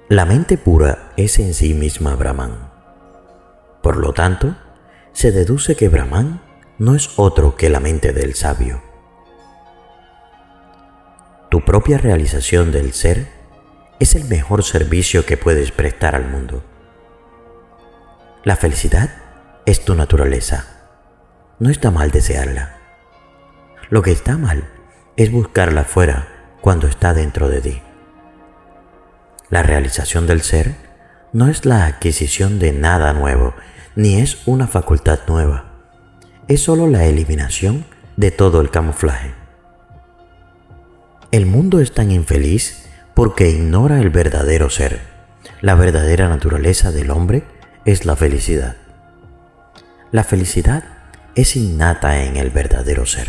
La mente pura es en sí misma Brahman. Por lo tanto, se deduce que Brahman no es otro que la mente del sabio. Tu propia realización del ser es el mejor servicio que puedes prestar al mundo. La felicidad es tu naturaleza. No está mal desearla. Lo que está mal es buscarla fuera cuando está dentro de ti. La realización del ser no es la adquisición de nada nuevo, ni es una facultad nueva. Es solo la eliminación de todo el camuflaje. El mundo es tan infeliz porque ignora el verdadero ser. La verdadera naturaleza del hombre es la felicidad. La felicidad es innata en el verdadero ser.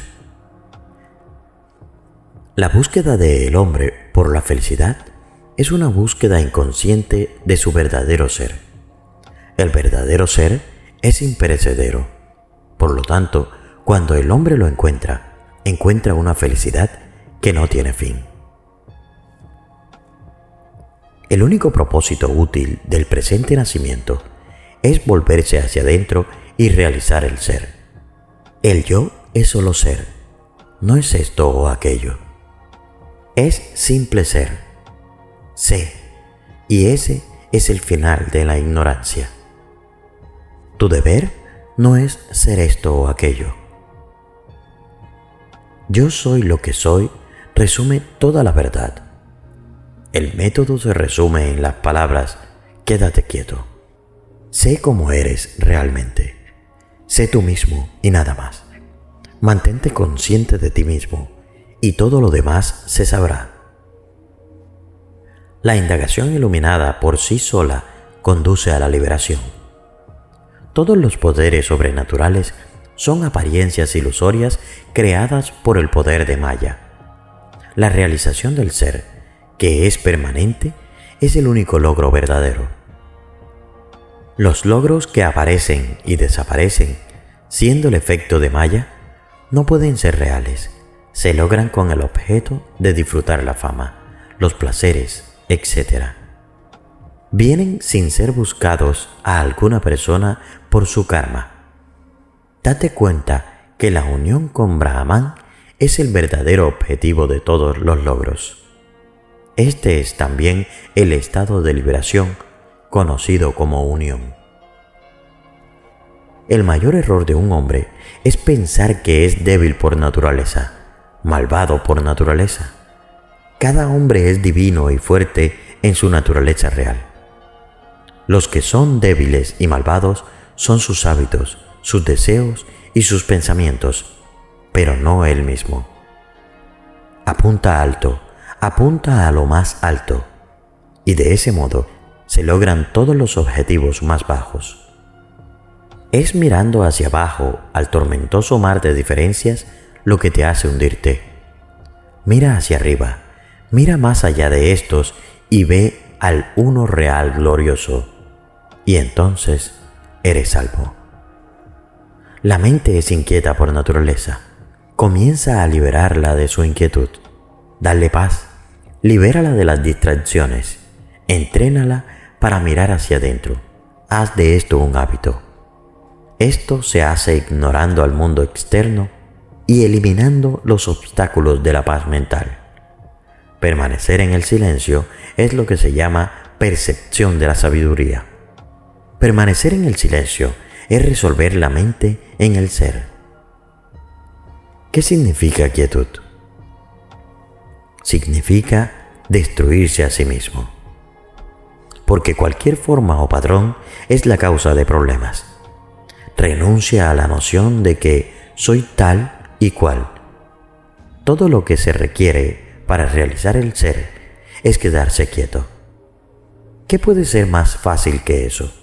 La búsqueda del hombre por la felicidad es una búsqueda inconsciente de su verdadero ser. El verdadero ser es imperecedero. Por lo tanto, cuando el hombre lo encuentra una felicidad que no tiene fin. El único propósito útil del presente nacimiento es volverse hacia adentro y realizar el ser. El yo es solo ser, no es esto o aquello. Es simple ser. Sé, y ese es el final de la ignorancia. Tu deber no es ser esto o aquello. Yo soy lo que soy resume toda la verdad. El método se resume en las palabras: quédate quieto. Sé cómo eres realmente. Sé tú mismo y nada más. Mantente consciente de ti mismo y todo lo demás se sabrá. La indagación iluminada por sí sola conduce a la liberación. Todos los poderes sobrenaturales son apariencias ilusorias creadas por el poder de Maya. La realización del ser, que es permanente, es el único logro verdadero. Los logros que aparecen y desaparecen, siendo el efecto de Maya, no pueden ser reales. Se logran con el objeto de disfrutar la fama, los placeres, etc. Vienen sin ser buscados a alguna persona por su karma. Date cuenta que la unión con Brahman es el verdadero objetivo de todos los logros. Este es también el estado de liberación conocido como unión. El mayor error de un hombre es pensar que es débil por naturaleza, malvado por naturaleza. Cada hombre es divino y fuerte en su naturaleza real. Los que son débiles y malvados son sus hábitos, sus deseos y sus pensamientos, pero no él mismo. Apunta alto, apunta a lo más alto, y de ese modo se logran todos los objetivos más bajos. Es mirando hacia abajo al tormentoso mar de diferencias lo que te hace hundirte. Mira hacia arriba, mira más allá de estos y ve al uno real glorioso, y entonces eres salvo. La mente es inquieta por naturaleza. Comienza a liberarla de su inquietud. Dale paz, libérala de las distracciones, entrénala para mirar hacia adentro. Haz de esto un hábito. Esto se hace ignorando al mundo externo y eliminando los obstáculos de la paz mental. Permanecer en el silencio es lo que se llama percepción de la sabiduría. Permanecer en el silencio es resolver la mente en el ser. ¿Qué significa quietud? Significa destruirse a sí mismo. Porque cualquier forma o patrón es la causa de problemas. Renuncia a la noción de que soy tal y cual. Todo lo que se requiere para realizar el ser es quedarse quieto. ¿Qué puede ser más fácil que eso?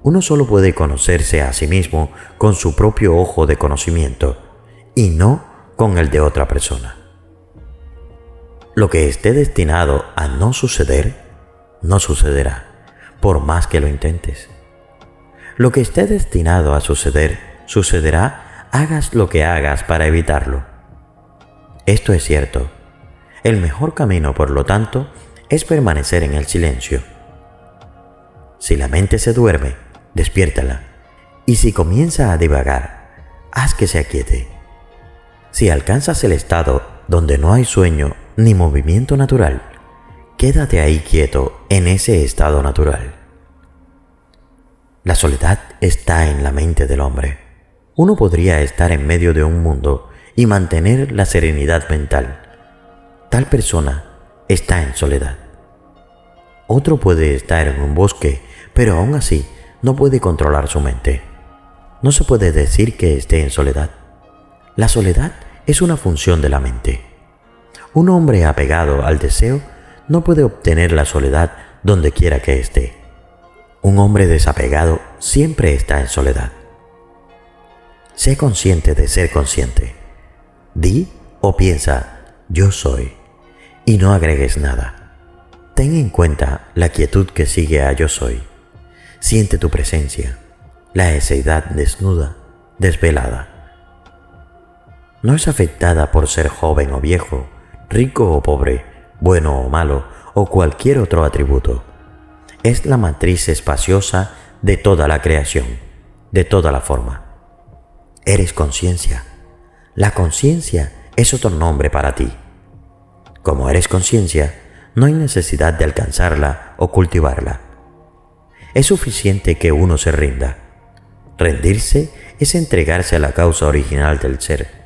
Uno solo puede conocerse a sí mismo con su propio ojo de conocimiento y no con el de otra persona. Lo que esté destinado a no suceder, no sucederá, por más que lo intentes. Lo que esté destinado a suceder, sucederá, hagas lo que hagas para evitarlo. Esto es cierto. El mejor camino, por lo tanto, es permanecer en el silencio. Si la mente se duerme, despiértala, y si comienza a divagar, haz que se aquiete. Si alcanzas el estado donde no hay sueño ni movimiento natural, quédate ahí quieto en ese estado natural. La soledad está en la mente del hombre. Uno podría estar en medio de un mundo y mantener la serenidad mental. Tal persona está en soledad. Otro puede estar en un bosque, pero aún así no puede controlar su mente. No se puede decir que esté en soledad. La soledad es una función de la mente. Un hombre apegado al deseo no puede obtener la soledad donde quiera que esté. Un hombre desapegado siempre está en soledad. Sé consciente de ser consciente. Di o piensa, yo soy, y no agregues nada. Ten en cuenta la quietud que sigue a yo soy. Siente tu presencia, la eseidad desnuda, desvelada. No es afectada por ser joven o viejo, rico o pobre, bueno o malo, o cualquier otro atributo. Es la matriz espaciosa de toda la creación, de toda la forma. Eres conciencia. La conciencia es otro nombre para ti. Como eres conciencia, no hay necesidad de alcanzarla o cultivarla. Es suficiente que uno se rinda. Rendirse es entregarse a la causa original del ser.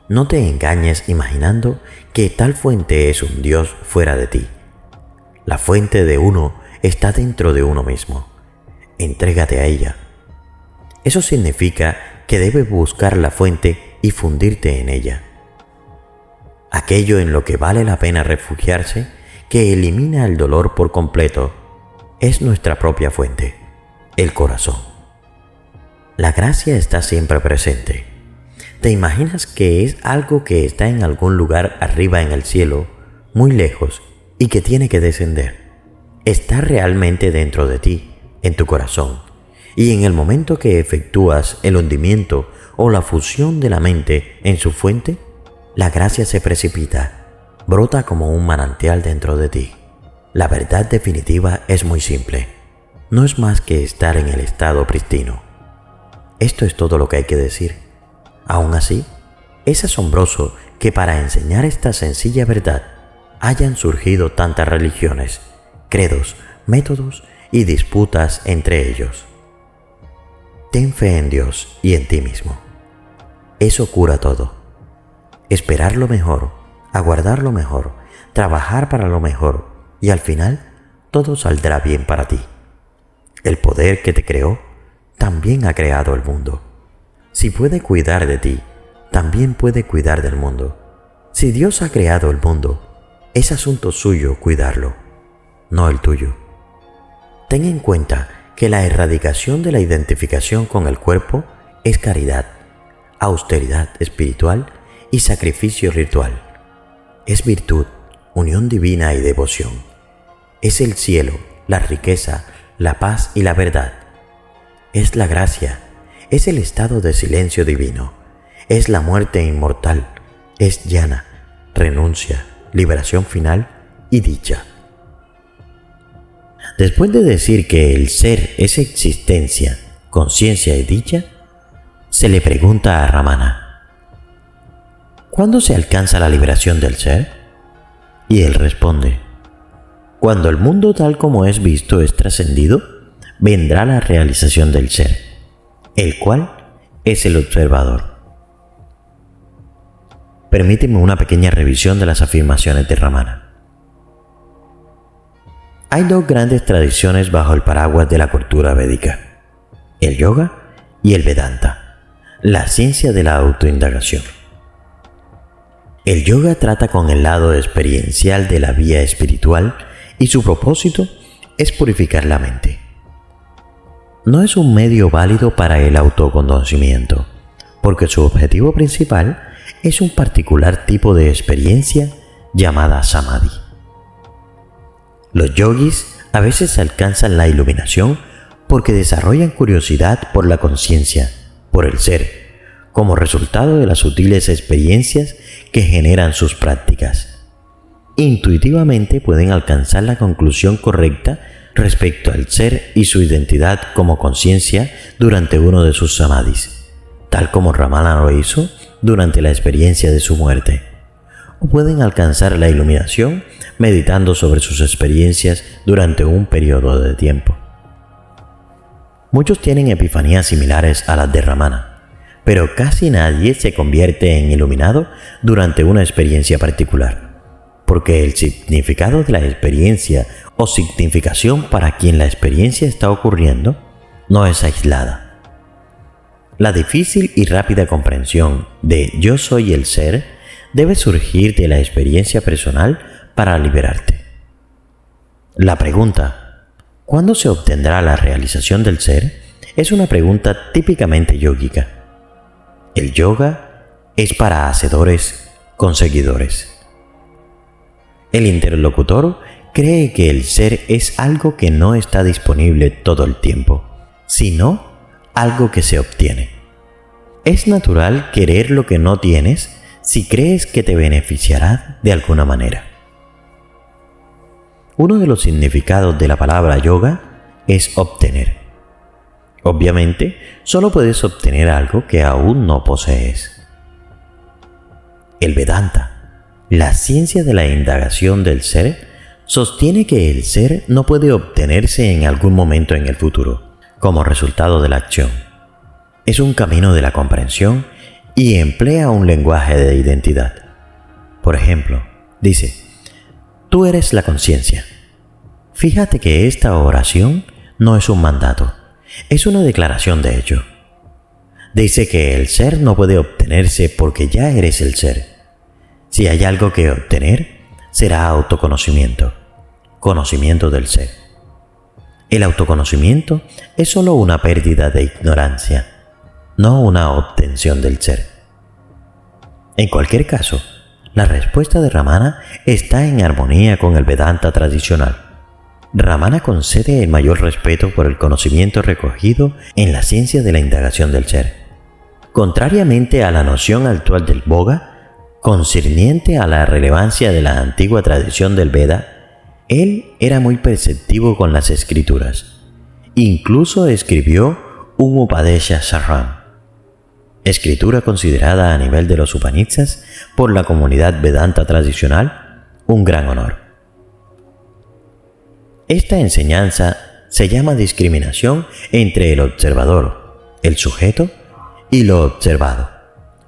No te engañes imaginando que tal fuente es un Dios fuera de ti. La fuente de uno está dentro de uno mismo. Entrégate a ella. Eso significa que debes buscar la fuente y fundirte en ella. Aquello en lo que vale la pena refugiarse, que elimina el dolor por completo, es nuestra propia fuente, el corazón. La gracia está siempre presente. ¿Te imaginas que es algo que está en algún lugar arriba en el cielo, muy lejos, y que tiene que descender? Está realmente dentro de ti, en tu corazón, y en el momento que efectúas el hundimiento o la fusión de la mente en su fuente, la gracia se precipita, brota como un manantial dentro de ti. La verdad definitiva es muy simple. No es más que estar en el estado pristino. Esto es todo lo que hay que decir. Aún así, es asombroso que para enseñar esta sencilla verdad hayan surgido tantas religiones, credos, métodos y disputas entre ellos. Ten fe en Dios y en ti mismo. Eso cura todo. Esperar lo mejor, aguardar lo mejor, trabajar para lo mejor y al final todo saldrá bien para ti. El poder que te creó también ha creado el mundo. Si puede cuidar de ti, también puede cuidar del mundo. Si Dios ha creado el mundo, es asunto suyo cuidarlo, no el tuyo. Ten en cuenta que la erradicación de la identificación con el cuerpo es caridad, austeridad espiritual y sacrificio ritual. Es virtud, unión divina y devoción. Es el cielo, la riqueza, la paz y la verdad. Es la gracia, es el estado de silencio divino, es la muerte inmortal, es llana, renuncia, liberación final y dicha. Después de decir que el ser es existencia, conciencia y dicha, se le pregunta a Ramana: ¿cuándo se alcanza la liberación del ser? Y él responde: cuando el mundo tal como es visto es trascendido, vendrá la realización del ser, el cual es el observador. Permíteme una pequeña revisión de las afirmaciones de Ramana. Hay dos grandes tradiciones bajo el paraguas de la cultura védica: el yoga y el Vedanta, la ciencia de la autoindagación. El yoga trata con el lado experiencial de la vía espiritual y su propósito es purificar la mente. No es un medio válido para el autoconocimiento, porque su objetivo principal es un particular tipo de experiencia llamada samadhi. Los yogis a veces alcanzan la iluminación porque desarrollan curiosidad por la conciencia, por el ser, como resultado de las sutiles experiencias que generan sus prácticas. intuitivamente pueden alcanzar la conclusión correcta respecto al ser y su identidad como conciencia durante uno de sus samadhis, tal como Ramana lo hizo durante la experiencia de su muerte. O pueden alcanzar la iluminación meditando sobre sus experiencias durante un periodo de tiempo. Muchos tienen epifanías similares a las de Ramana, pero casi nadie se convierte en iluminado durante una experiencia particular, porque el significado de la experiencia o significación para quien la experiencia está ocurriendo no es aislada. La difícil y rápida comprensión de yo soy el ser debe surgir de la experiencia personal para liberarte. La pregunta, ¿cuándo se obtendrá la realización del ser?, es una pregunta típicamente yógica. El yoga es para hacedores con seguidores. El interlocutor cree que el ser es algo que no está disponible todo el tiempo, sino algo que se obtiene. Es natural querer lo que no tienes si crees que te beneficiará de alguna manera. Uno de los significados de la palabra yoga es obtener. Obviamente, solo puedes obtener algo que aún no posees. El Vedanta, la ciencia de la indagación del ser, sostiene que el ser no puede obtenerse en algún momento en el futuro, como resultado de la acción. Es un camino de la comprensión y emplea un lenguaje de identidad. Por ejemplo, dice: tú eres la conciencia. Fíjate que esta oración no es un mandato, es una declaración de hecho. Dice que el ser no puede obtenerse porque ya eres el ser. Si hay algo que obtener, será autoconocimiento, conocimiento del ser. El autoconocimiento es solo una pérdida de ignorancia, no una obtención del ser. En cualquier caso, la respuesta de Ramana está en armonía con el Vedanta tradicional. Ramana concede el mayor respeto por el conocimiento recogido en la ciencia de la indagación del ser. Contrariamente a la noción actual del Boga, concerniente a la relevancia de la antigua tradición del Veda, él era muy perceptivo con las escrituras. Incluso escribió un Upadesha Saram, escritura considerada a nivel de los Upanishads por la comunidad Vedanta tradicional un gran honor. Esta enseñanza se llama discriminación entre el observador, el sujeto, y lo observado,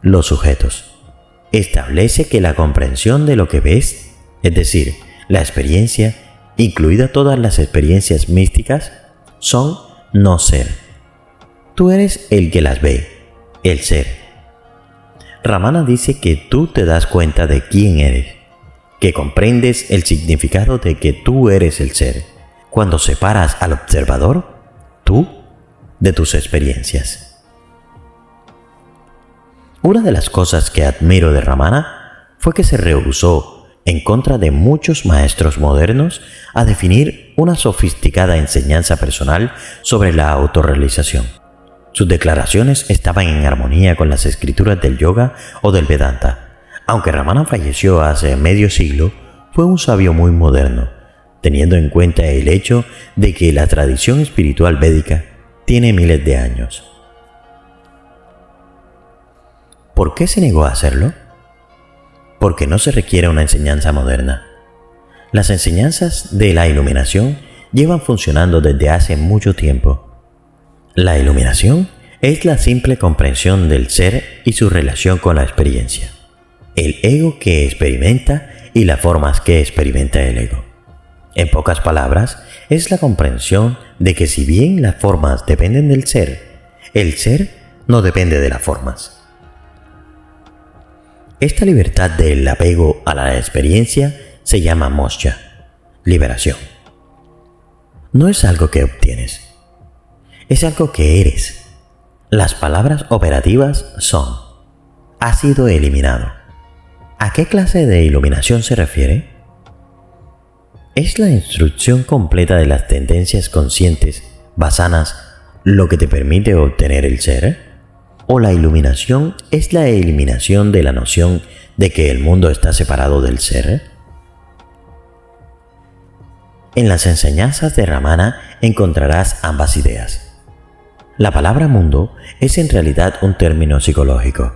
los sujetos. Establece que la comprensión de lo que ves, es decir, la experiencia, incluida todas las experiencias místicas, son no ser. Tú eres el que las ve, el ser. Ramana dice que tú te das cuenta de quién eres, que comprendes el significado de que tú eres el ser, cuando separas al observador, tú, de tus experiencias. Una de las cosas que admiro de Ramana fue que se rehusó, en contra de muchos maestros modernos, a definir una sofisticada enseñanza personal sobre la autorrealización. Sus declaraciones estaban en armonía con las escrituras del yoga o del Vedanta. Aunque Ramana falleció hace medio siglo, fue un sabio muy moderno, teniendo en cuenta el hecho de que la tradición espiritual védica tiene miles de años. ¿Por qué se negó a hacerlo? Porque no se requiere una enseñanza moderna. Las enseñanzas de la iluminación llevan funcionando desde hace mucho tiempo. La iluminación es la simple comprensión del ser y su relación con la experiencia, el ego que experimenta y las formas que experimenta el ego. En pocas palabras, es la comprensión de que si bien las formas dependen del ser, el ser no depende de las formas. Esta libertad del apego a la experiencia se llama moksha, liberación. No es algo que obtienes, es algo que eres. Las palabras operativas son: ha sido eliminado. ¿A qué clase de iluminación se refiere? ¿Es la instrucción completa de las tendencias conscientes, vasanas, lo que te permite obtener el ser? ¿O la iluminación es la eliminación de la noción de que el mundo está separado del ser? En las enseñanzas de Ramana encontrarás ambas ideas. La palabra mundo es en realidad un término psicológico.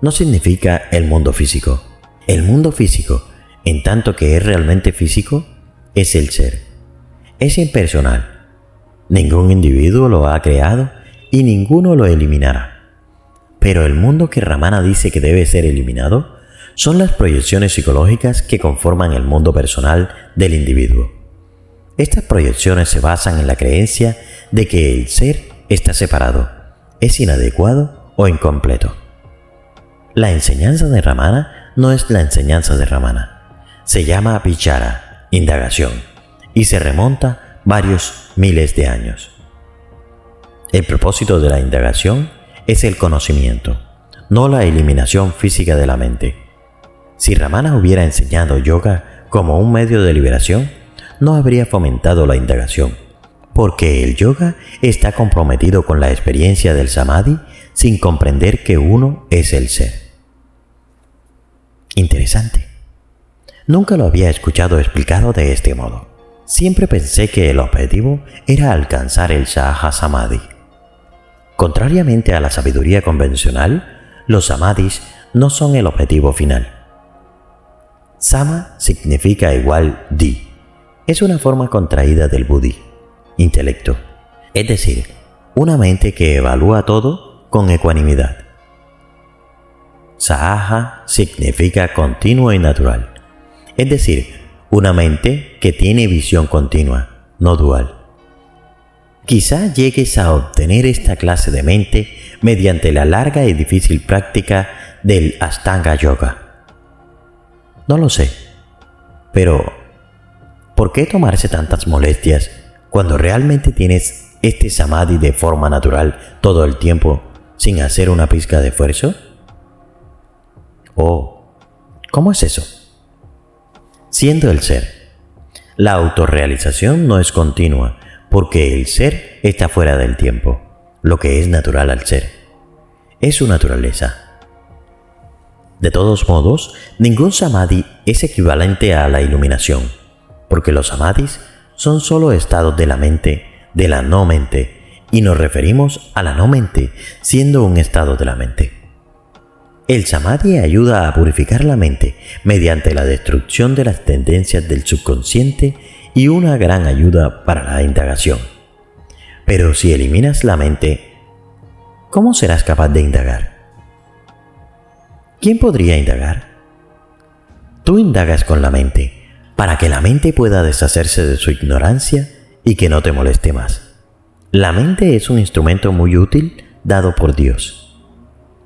No significa el mundo físico. El mundo físico, en tanto que es realmente físico, es el ser. Es impersonal. Ningún individuo lo ha creado y ninguno lo eliminará. Pero el mundo que Ramana dice que debe ser eliminado son las proyecciones psicológicas que conforman el mundo personal del individuo. Estas proyecciones se basan en la creencia de que el ser está separado, es inadecuado o incompleto. La enseñanza de Ramana no es la enseñanza de Ramana. Se llama Vichara, indagación, y se remonta varios miles de años. El propósito de la indagación es el conocimiento, no la eliminación física de la mente. Si Ramana hubiera enseñado yoga como un medio de liberación, no habría fomentado la indagación, porque el yoga está comprometido con la experiencia del samadhi sin comprender que uno es el ser. Interesante. Nunca lo había escuchado explicado de este modo. Siempre pensé que el objetivo era alcanzar el Saha Samadhi. Contrariamente a la sabiduría convencional, los samadhis no son el objetivo final. Sama significa igual di. Es una forma contraída del buddhi, intelecto, es decir, una mente que evalúa todo con ecuanimidad. Saha significa continuo y natural, es decir, una mente que tiene visión continua, no dual. Quizá llegues a obtener esta clase de mente mediante la larga y difícil práctica del Ashtanga Yoga. No lo sé, pero ¿por qué tomarse tantas molestias cuando realmente tienes este samadhi de forma natural todo el tiempo sin hacer una pizca de esfuerzo? Oh, ¿cómo es eso? Siendo el ser, la autorrealización no es continua porque el ser está fuera del tiempo, lo que es natural al ser. Es su naturaleza. De todos modos, ningún samadhi es equivalente a la iluminación, porque los samadhis son solo estados de la mente, de la no mente, y nos referimos a la no mente siendo un estado de la mente. El samadhi ayuda a purificar la mente mediante la destrucción de las tendencias del subconsciente y una gran ayuda para la indagación. Pero si eliminas la mente, ¿cómo serás capaz de indagar? ¿Quién podría indagar? Tú indagas con la mente, para que la mente pueda deshacerse de su ignorancia y que no te moleste más. La mente es un instrumento muy útil dado por Dios.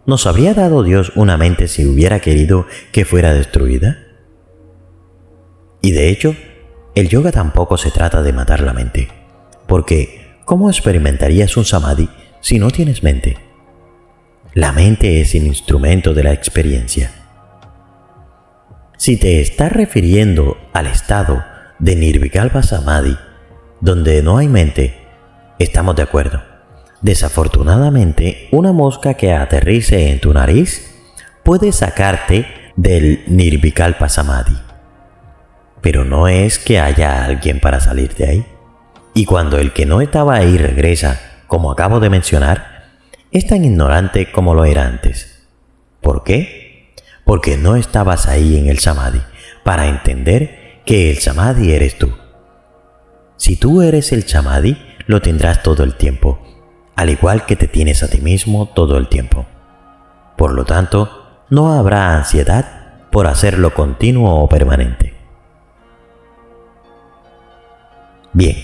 ¿Nos habría dado Dios una mente si hubiera querido que fuera destruida? Y de hecho, el yoga tampoco se trata de matar la mente, porque ¿cómo experimentarías un samadhi si no tienes mente? La mente es el instrumento de la experiencia. Si te estás refiriendo al estado de Nirvikalpa Samadhi, donde no hay mente, estamos de acuerdo. Desafortunadamente, una mosca que aterrice en tu nariz puede sacarte del Nirvikalpa Samadhi. Pero no es que haya alguien para salir de ahí. Y cuando el que no estaba ahí regresa, como acabo de mencionar, es tan ignorante como lo era antes. ¿Por qué? Porque no estabas ahí en el samadhi para entender que el samadhi eres tú. Si tú eres el samadhi, lo tendrás todo el tiempo, al igual que te tienes a ti mismo todo el tiempo. Por lo tanto, no habrá ansiedad por hacerlo continuo o permanente. Bien,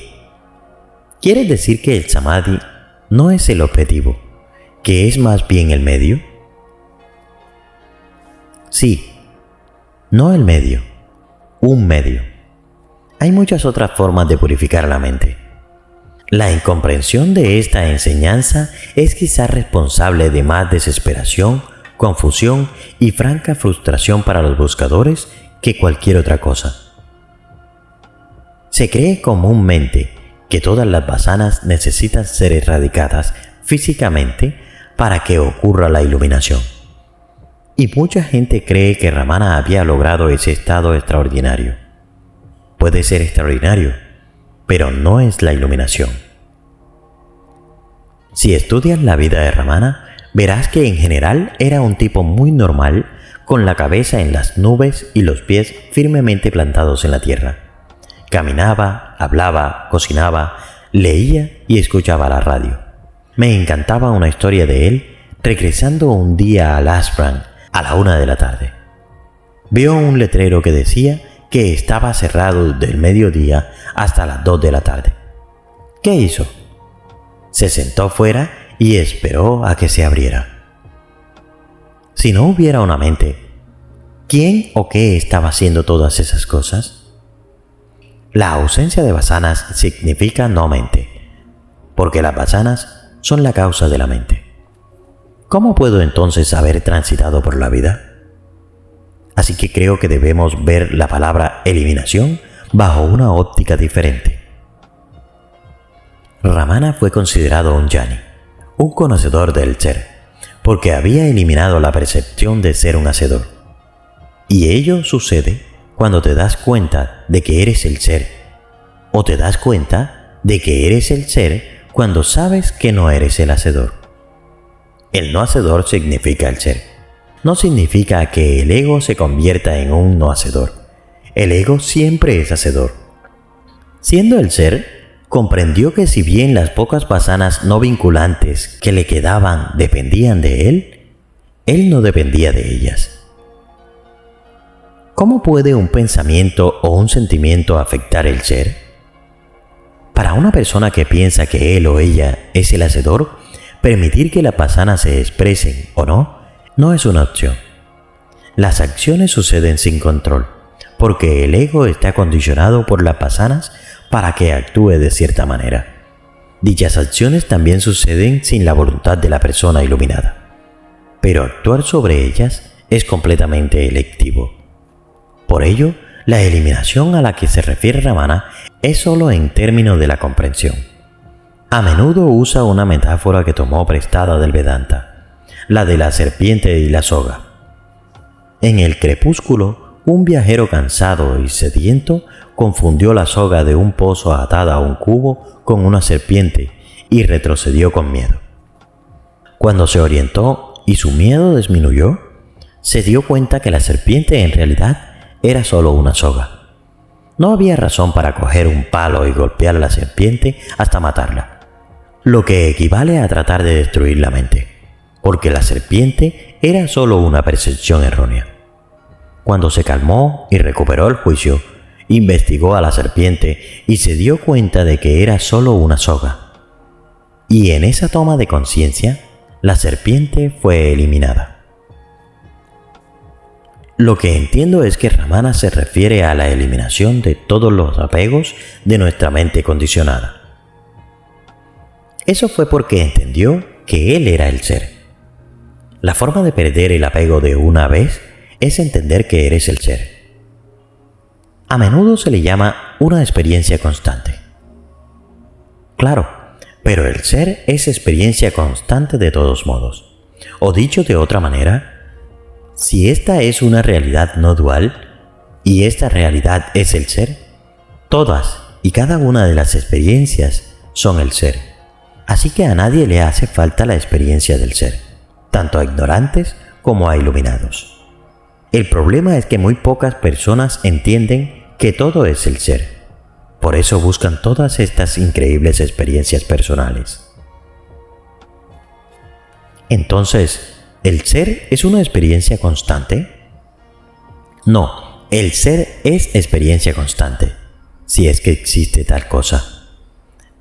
¿quieres decir que el samadhi no es el objetivo, que es más bien el medio? Sí, no el medio, un medio. Hay muchas otras formas de purificar la mente. La incomprensión de esta enseñanza es quizás responsable de más desesperación, confusión y franca frustración para los buscadores que cualquier otra cosa. Se cree comúnmente que todas las vasanas necesitan ser erradicadas físicamente para que ocurra la iluminación. Y mucha gente cree que Ramana había logrado ese estado extraordinario. puede ser extraordinario, pero no es la iluminación. Si estudias la vida de Ramana, verás que en general era un tipo muy normal, con la cabeza en las nubes y los pies firmemente plantados en la tierra. Caminaba, hablaba, cocinaba, leía y escuchaba la radio. Me encantaba una historia de él regresando un día a Lasbrand a la 1 de la tarde. Vio un letrero que decía que estaba cerrado del mediodía hasta las 2 de la tarde. ¿Qué hizo? Se sentó fuera y esperó a que se abriera. Si no hubiera una mente, ¿quién o qué estaba haciendo todas esas cosas? La ausencia de vasanas significa no mente, porque las vasanas son la causa de la mente. ¿Cómo puedo entonces haber transitado por la vida? Así que creo que debemos ver la palabra eliminación bajo una óptica diferente. Ramana fue considerado un jnani, un conocedor del ser, porque había eliminado la percepción de ser un hacedor. Y ello sucede cuando te das cuenta de que eres el ser, o te das cuenta de que eres el ser cuando sabes que no eres el hacedor. El no hacedor significa el ser. No significa que el ego se convierta en un no hacedor. El ego siempre es hacedor. Siendo el ser, comprendió que si bien las pocas vasanas no vinculantes que le quedaban dependían de él no dependía de ellas. ¿Cómo puede un pensamiento o un sentimiento afectar el ser? Para una persona que piensa que él o ella es el hacedor, permitir que las vasanas se expresen o no es una opción. Las acciones suceden sin control, porque el ego está condicionado por las vasanas para que actúe de cierta manera. Dichas acciones también suceden sin la voluntad de la persona iluminada, pero actuar sobre ellas es completamente electivo. Por ello, la eliminación a la que se refiere Ramana es solo en términos de la comprensión. A menudo usa una metáfora que tomó prestada del Vedanta, la de la serpiente y la soga. En el crepúsculo, un viajero cansado y sediento confundió la soga de un pozo atada a un cubo con una serpiente y retrocedió con miedo. Cuando se orientó y su miedo disminuyó, se dio cuenta que la serpiente en realidad era solo una soga. No había razón para coger un palo y golpear a la serpiente hasta matarla, lo que equivale a tratar de destruir la mente, porque la serpiente era solo una percepción errónea. Cuando se calmó y recuperó el juicio, investigó a la serpiente y se dio cuenta de que era solo una soga. Y en esa toma de conciencia, la serpiente fue eliminada. Lo que entiendo es que Ramana se refiere a la eliminación de todos los apegos de nuestra mente condicionada. Eso fue porque entendió que él era el ser. La forma de perder el apego de una vez es entender que eres el ser. A menudo se le llama una experiencia constante. Claro, pero el ser es experiencia constante de todos modos. O dicho de otra manera, si esta es una realidad no dual y esta realidad es el ser, todas y cada una de las experiencias son el ser. Así que a nadie le hace falta la experiencia del ser, tanto a ignorantes como a iluminados. El problema es que muy pocas personas entienden que todo es el ser. Por eso buscan todas estas increíbles experiencias personales. Entonces, ¿el ser es una experiencia constante? No, el ser es experiencia constante, si es que existe tal cosa.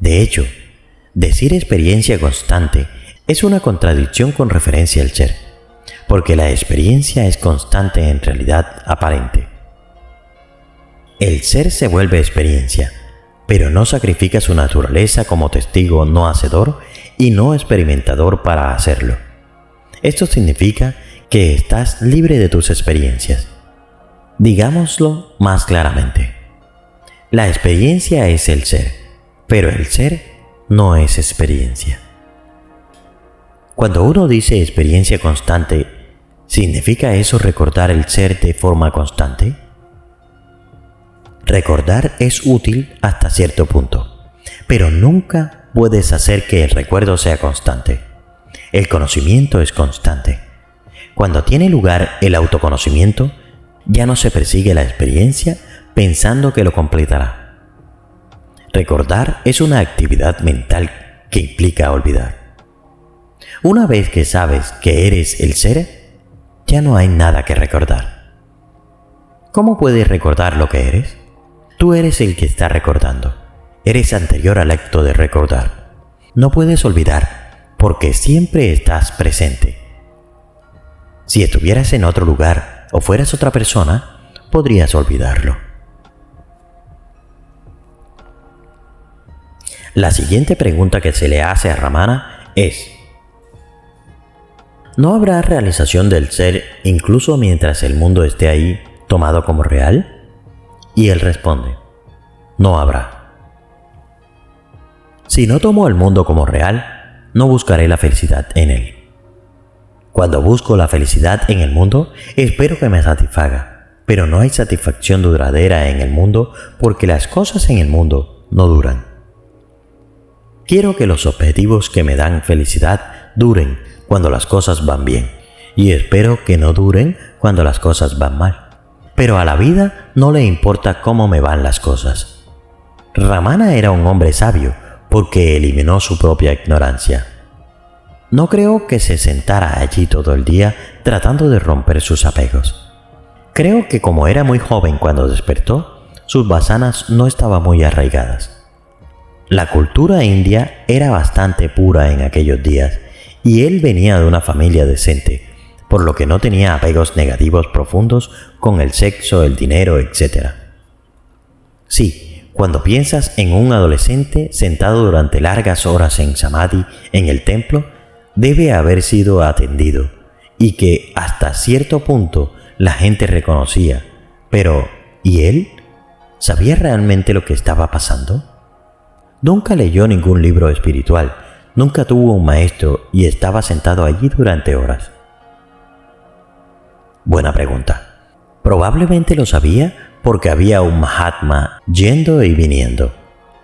De hecho, decir experiencia constante es una contradicción con referencia al ser, porque la experiencia es constante en realidad aparente. El ser se vuelve experiencia, pero no sacrifica su naturaleza como testigo no hacedor y no experimentador para hacerlo. Esto significa que estás libre de tus experiencias. Digámoslo más claramente. La experiencia es el ser, pero el ser no es experiencia. Cuando uno dice experiencia constante, ¿significa eso recordar el ser de forma constante? Recordar es útil hasta cierto punto, pero nunca puedes hacer que el recuerdo sea constante. El conocimiento es constante. Cuando tiene lugar el autoconocimiento, ya no se persigue la experiencia pensando que lo completará. Recordar es una actividad mental que implica olvidar. Una vez que sabes que eres el ser, ya no hay nada que recordar. ¿Cómo puedes recordar lo que eres? Tú eres el que está recordando. Eres anterior al acto de recordar. No puedes olvidar porque siempre estás presente. Si estuvieras en otro lugar o fueras otra persona, podrías olvidarlo. La siguiente pregunta que se le hace a Ramana es: ¿no habrá realización del ser incluso mientras el mundo esté ahí tomado como real? Y él responde: no habrá. Si no tomo el mundo como real, no buscaré la felicidad en él. Cuando busco la felicidad en el mundo, espero que me satisfaga, pero no hay satisfacción duradera en el mundo porque las cosas en el mundo no duran. Quiero que los objetivos que me dan felicidad duren cuando las cosas van bien, y espero que no duren cuando las cosas van mal. Pero a la vida no le importa cómo me van las cosas. Ramana era un hombre sabio porque eliminó su propia ignorancia. No creo que se sentara allí todo el día tratando de romper sus apegos. Creo que como era muy joven cuando despertó, sus vasanas no estaban muy arraigadas. La cultura india era bastante pura en aquellos días y él venía de una familia decente, por lo que no tenía apegos negativos profundos con el sexo, el dinero, etc. Sí, cuando piensas en un adolescente sentado durante largas horas en samadhi en el templo, debe haber sido atendido y que hasta cierto punto la gente reconocía. Pero, ¿y él? ¿Sabía realmente lo que estaba pasando? Nunca leyó ningún libro espiritual, nunca tuvo un maestro y estaba sentado allí durante horas. Buena pregunta. Probablemente lo sabía porque había un Mahatma yendo y viniendo,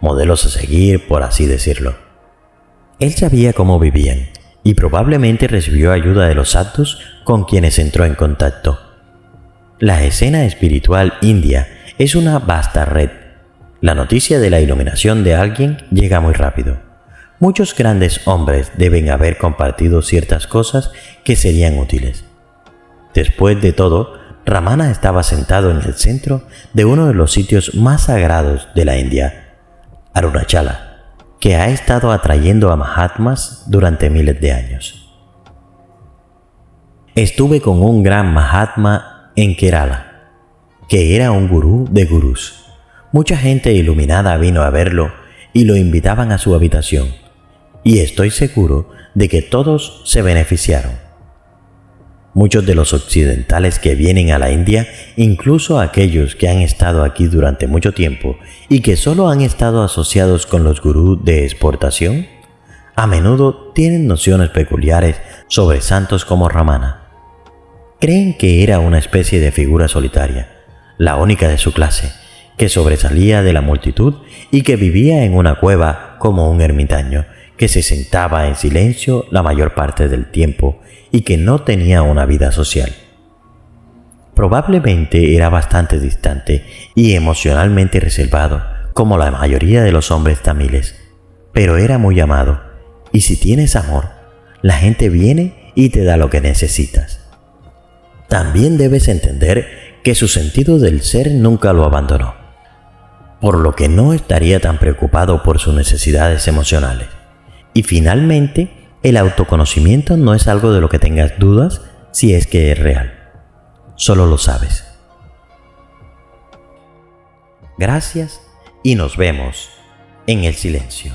modelos a seguir, por así decirlo. Él sabía cómo vivían y probablemente recibió ayuda de los sadhus con quienes entró en contacto. La escena espiritual india es una vasta red. La noticia de la iluminación de alguien llega muy rápido. Muchos grandes hombres deben haber compartido ciertas cosas que serían útiles. Después de todo, Ramana estaba sentado en el centro de uno de los sitios más sagrados de la India, Arunachala, que ha estado atrayendo a Mahatmas durante miles de años. Estuve con un gran Mahatma en Kerala, que era un gurú de gurús. Mucha gente iluminada vino a verlo y lo invitaban a su habitación, y estoy seguro de que todos se beneficiaron. Muchos de los occidentales que vienen a la India, incluso aquellos que han estado aquí durante mucho tiempo y que solo han estado asociados con los gurús de exportación, a menudo tienen nociones peculiares sobre santos como Ramana. Creen que era una especie de figura solitaria, la única de su clase, que sobresalía de la multitud y que vivía en una cueva como un ermitaño, que se sentaba en silencio la mayor parte del tiempo y que no tenía una vida social. Probablemente era bastante distante y emocionalmente reservado, como la mayoría de los hombres tamiles, pero era muy amado, y si tienes amor, la gente viene y te da lo que necesitas. También debes entender que su sentido del ser nunca lo abandonó, por lo que no estaría tan preocupado por sus necesidades emocionales. Y finalmente, el autoconocimiento no es algo de lo que tengas dudas si es que es real. Solo lo sabes. Gracias y nos vemos en el silencio.